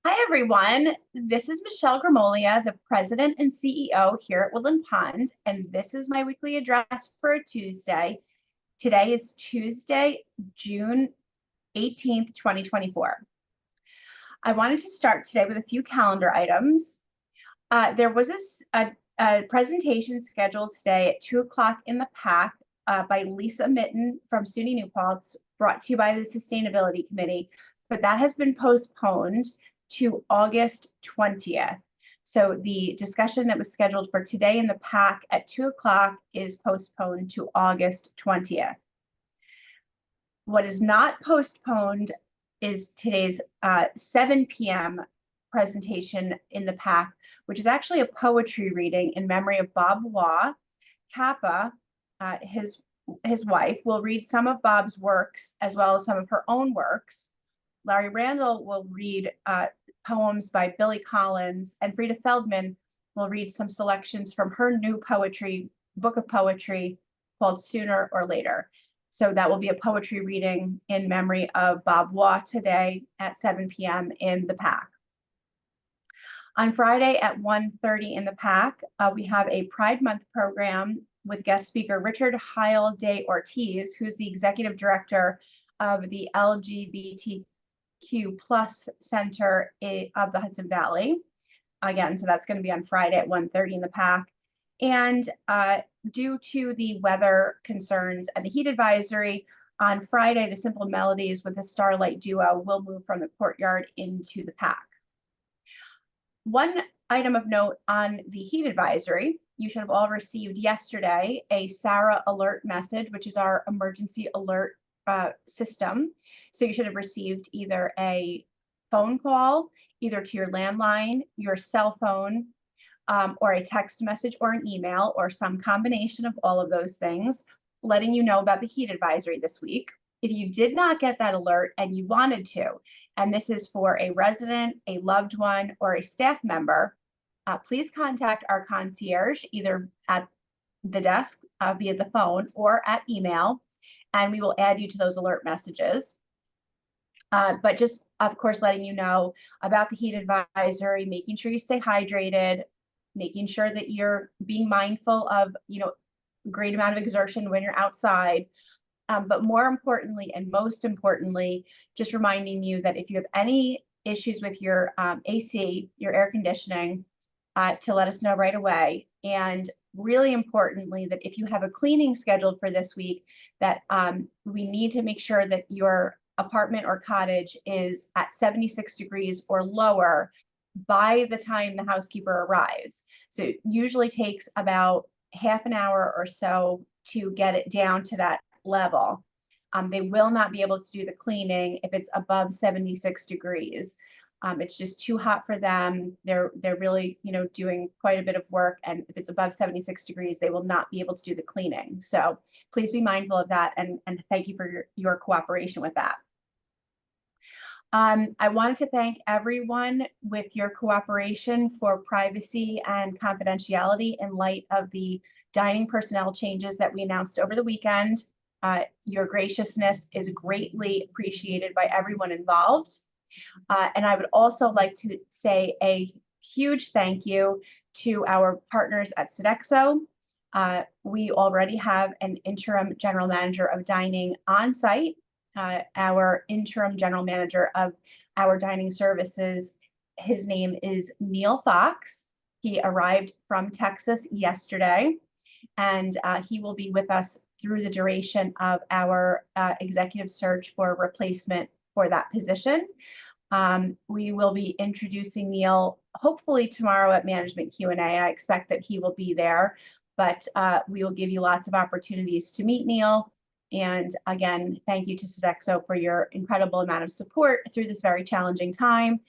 Hi, everyone. This is Michelle Gramoglia, the President and CEO here at Woodland Pond, and this is my weekly address for a Tuesday. Today is Tuesday, June 18th, 2024. I wanted to start today with a few calendar items. There was a presentation scheduled today at 2 o'clock in the PAC by Lisa Mitten from SUNY New Paltz, brought to you by the Sustainability Committee, but that has been postponed to August 20th. So the discussion that was scheduled for today in the PAC at 2 o'clock is postponed to August 20th. What is not postponed is today's 7 p.m. presentation in the PAC, which is actually a poetry reading in memory of Bob Waugh. Kappa, his wife, will read some of Bob's works as well as some of her own works. Larry Randall will read poems by Billy Collins, and Frida Feldman will read some selections from her new book of poetry called Sooner or Later. So that will be a poetry reading in memory of Bob Waugh today at 7 p.m. in the PAC. On Friday at 1:30 in the PAC, we have a Pride Month program with guest speaker Richard Heil de Ortiz, who's the executive director of the LGBTQ+ Center of the Hudson Valley. Again, so that's going to be on Friday at 1:30 in the PAC. And due to the weather concerns and the heat advisory, on Friday, the Simple Melodies with the Starlight Duo will move from the courtyard into the PAC. One item of note on the heat advisory, you should have all received yesterday a SARA alert message, which is our emergency alert system. So you should have received either a phone call, either to your landline, your cell phone, or a text message or an email, or some combination of all of those things, letting you know about the heat advisory this week. If you did not get that alert and you wanted to, and this is for a resident, a loved one, or a staff member, please contact our concierge either at the desk via the phone or at email, and we will add you to those alert messages. But just, of course, letting you know about the heat advisory, making sure you stay hydrated, making sure that you're being mindful of, great amount of exertion when you're outside. But more importantly, and most importantly, just reminding you that if you have any issues with your AC, your air conditioning, to let us know right away. And really importantly, that if you have a cleaning scheduled for this week, that we need to make sure that your apartment or cottage is at 76 degrees or lower by the time the housekeeper arrives. So it usually takes about half an hour or so to get it down to that level. They will not be able to do the cleaning if it's above 76 degrees. It's just too hot for them. They're really, doing quite a bit of work. And if it's above 76 degrees, they will not be able to do the cleaning. So please be mindful of that. And thank you for your cooperation with that. I wanted to thank everyone with your cooperation for privacy and confidentiality in light of the dining personnel changes that we announced over the weekend. Your graciousness is greatly appreciated by everyone involved. And I would also like to say a huge thank you to our partners at Sodexo. We already have an interim general manager of dining on site. Our interim general manager of our dining services, his name is Neil Fox. He arrived from Texas yesterday, and he will be with us through the duration of our executive search for a replacement for that position. We will be introducing Neil hopefully tomorrow at Management Q&A. I expect that he will be there, but we will give you lots of opportunities to meet Neil. And again, thank you to Sodexo for your incredible amount of support through this very challenging time.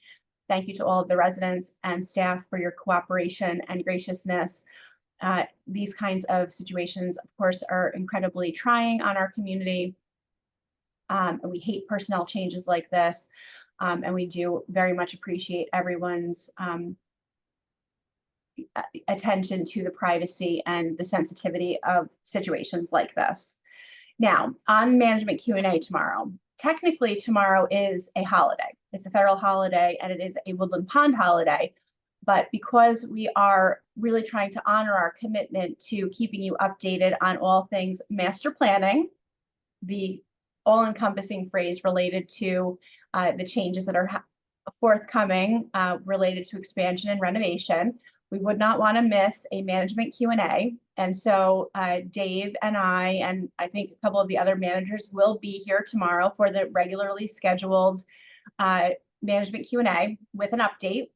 Thank you to all of the residents and staff for your cooperation and graciousness. These kinds of situations, of course, are incredibly trying on our community. And we hate personnel changes like this. And we do very much appreciate everyone's attention to the privacy and the sensitivity of situations like this. Now, on Management Q&A tomorrow, technically tomorrow is a holiday. It's a federal holiday and it is a Woodland Pond holiday. But because we are really trying to honor our commitment to keeping you updated on all things master planning, the all-encompassing phrase related to the changes that are forthcoming related to expansion and renovation, we would not want to miss a management Q&A. And so Dave and I think a couple of the other managers will be here tomorrow for the regularly scheduled management Q&A with an update.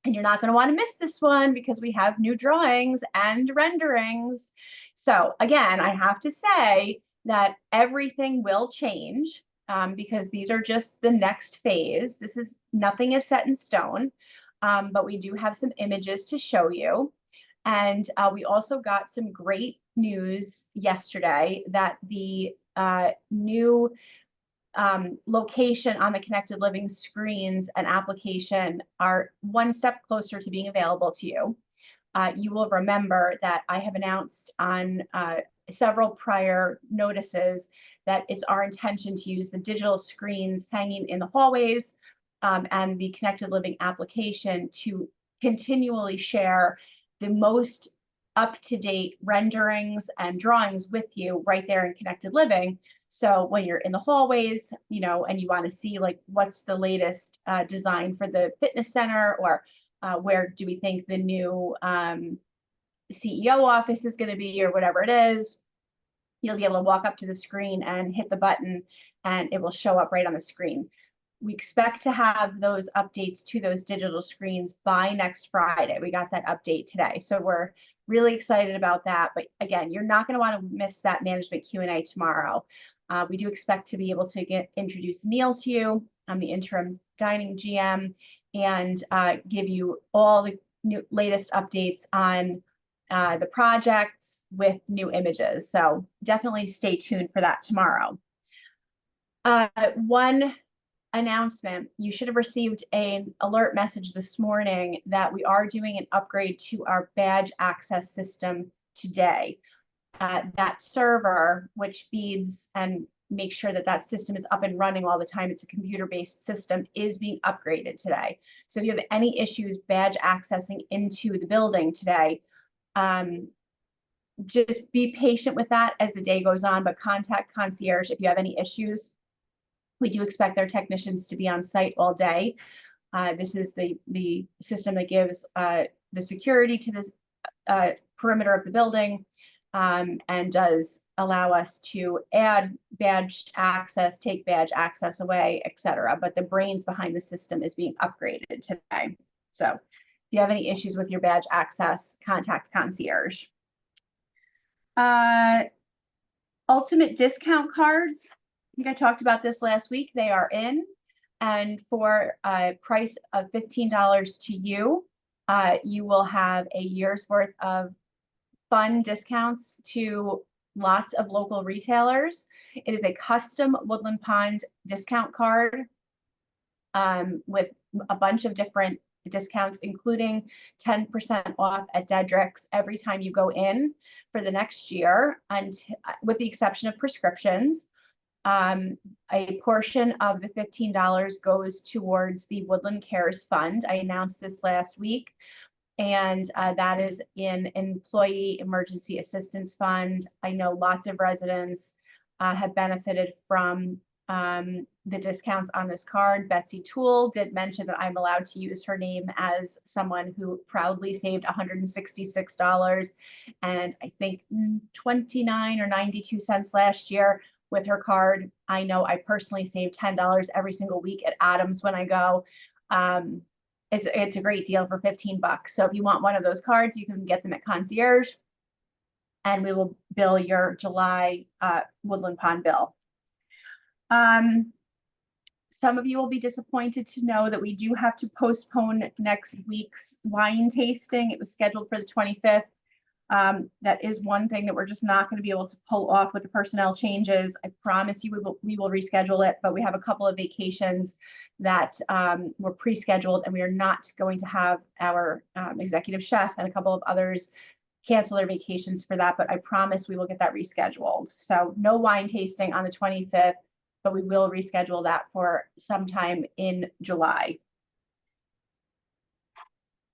And you're not going to want to miss this one because we have new drawings and renderings. So again, I have to say that everything will change because these are just the next phase. Nothing is set in stone, but we do have some images to show you. And we also got some great news yesterday that the new location on the Connected Living screens and application are one step closer to being available to you. You will remember that I have announced on several prior notices that it's our intention to use the digital screens hanging in the hallways and the Connected Living application to continually share the most up-to-date renderings and drawings with you right there in Connected Living. So when you're in the hallways, and you want to see like what's the latest design for the fitness center, or where do we think the new CEO office is going to be, or whatever it is, you'll be able to walk up to the screen and hit the button and it will show up right on the screen. We expect to have those updates to those digital screens by next Friday. We got that update today. So we're really excited about that. But again, you're not going to want to miss that management Q&A tomorrow. We do expect to be able to introduce Neil to you. I'm the interim dining GM, and give you all the latest updates on the projects with new images. So definitely stay tuned for that tomorrow. One announcement, you should have received an alert message this morning that we are doing an upgrade to our badge access system today. That server, which feeds and makes sure that that system is up and running all the time, it's a computer-based system, is being upgraded today. So if you have any issues badge accessing into the building today, just be patient with that as the day goes on, but contact concierge if you have any issues. We do expect their technicians to be on site all day. This is the system that gives the security to this perimeter of the building, and does allow us to add badge access, take badge access away, etc. But the brains behind the system is being upgraded today. So if you have any issues with your badge access, contact concierge. Ultimate discount cards. I think I talked about this last week. They are in, and for a price of $15 to you, you will have a year's worth of fun discounts to lots of local retailers. It is a custom Woodland Pond discount card with a bunch of different discounts, including 10% off at Dedrick's every time you go in for the next year, and with the exception of prescriptions. A portion of the $15 goes towards the Woodland Cares Fund. I announced this last week, and that is in Employee Emergency Assistance Fund. I know lots of residents have benefited from the discounts on this card. Betsy Toole did mention that I'm allowed to use her name as someone who proudly saved $166 and I think 29 or 92 cents last year with her card. I know I personally save $10 every single week at Adams when I go. It's a great deal for 15 bucks. So if you want one of those cards, you can get them at concierge, and we will bill your July Woodland Pond bill. Some of you will be disappointed to know that we do have to postpone next week's wine tasting. It was scheduled for the 25th. That is one thing that we're just not going to be able to pull off with the personnel changes. I promise you we will reschedule it, but we have a couple of vacations that were pre-scheduled, and we are not going to have our executive chef and a couple of others cancel their vacations for that, but I promise we will get that rescheduled. So no wine tasting on the 25th. but we will reschedule that for sometime in July.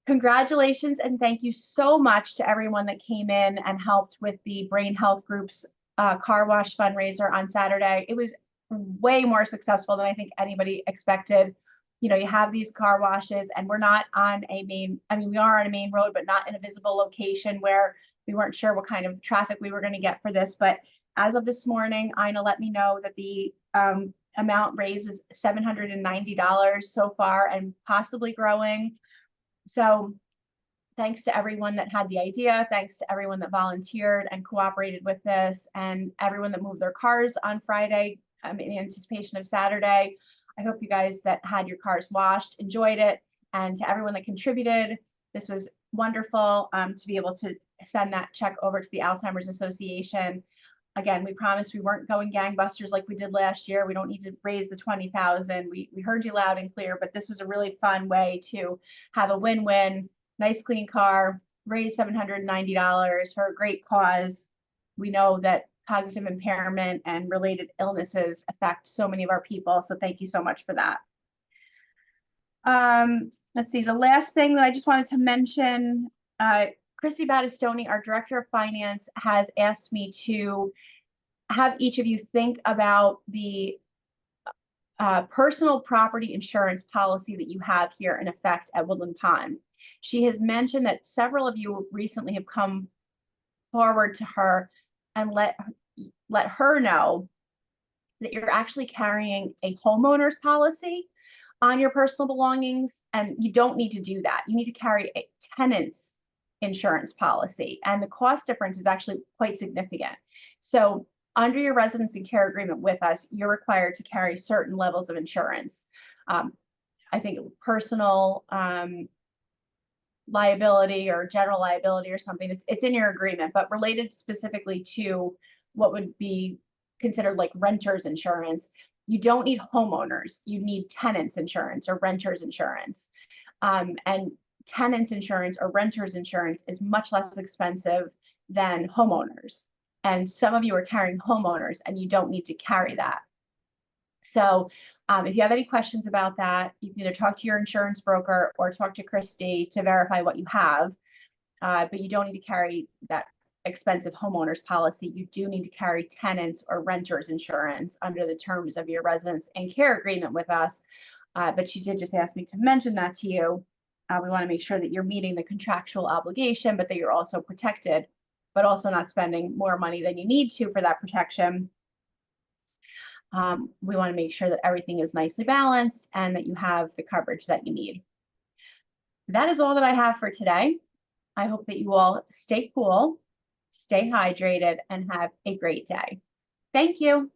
Congratulations and thank you so much to everyone that came in and helped with the Brain Health Group's car wash fundraiser on Saturday. It was way more successful than I think anybody expected. You know, you have these car washes and we're not on a main, I mean, we are on a main road, but not in a visible location where we weren't sure what kind of traffic we were going to get for this. But as of this morning, Ina let me know that the amount raised is $790 so far and possibly growing. So thanks to everyone that had the idea, thanks to everyone that volunteered and cooperated with this, and everyone that moved their cars on Friday in anticipation of Saturday. I hope you guys that had your cars washed enjoyed it, and to everyone that contributed, this was wonderful to be able to send that check over to the Alzheimer's Association. Again, we promised we weren't going gangbusters like we did last year. We don't need to raise the 20,000. We heard you loud and clear, but this was a really fun way to have a win-win, nice clean car, raise $790 for a great cause. We know that cognitive impairment and related illnesses affect so many of our people. So thank you so much for that. Let's see, the last thing that I just wanted to mention, Christy Battistoni, our Director of Finance, has asked me to have each of you think about the personal property insurance policy that you have here in effect at Woodland Pond. She has mentioned that several of you recently have come forward to her and let her know that you're actually carrying a homeowner's policy on your personal belongings, and you don't need to do that. You need to carry a tenant's insurance policy, and the cost difference is actually quite significant. So under your residence and care agreement with us, you're required to carry certain levels of insurance. I think personal liability or general liability or something, it's in your agreement, but related specifically to what would be considered like renter's insurance, you don't need homeowners, you need tenants insurance or renter's insurance. And tenants insurance or renter's insurance is much less expensive than homeowners. And some of you are carrying homeowners and you don't need to carry that. So if you have any questions about that, you can either talk to your insurance broker or talk to Christy to verify what you have, but you don't need to carry that expensive homeowners policy. You do need to carry tenants or renters insurance under the terms of your residence and care agreement with us. But she did just ask me to mention that to you. We want to make sure that you're meeting the contractual obligation, but that you're also protected, but also not spending more money than you need to for that protection. We want to make sure that everything is nicely balanced and that you have the coverage that you need. That is all that I have for today. I hope that you all stay cool, stay hydrated, and have a great day. Thank you.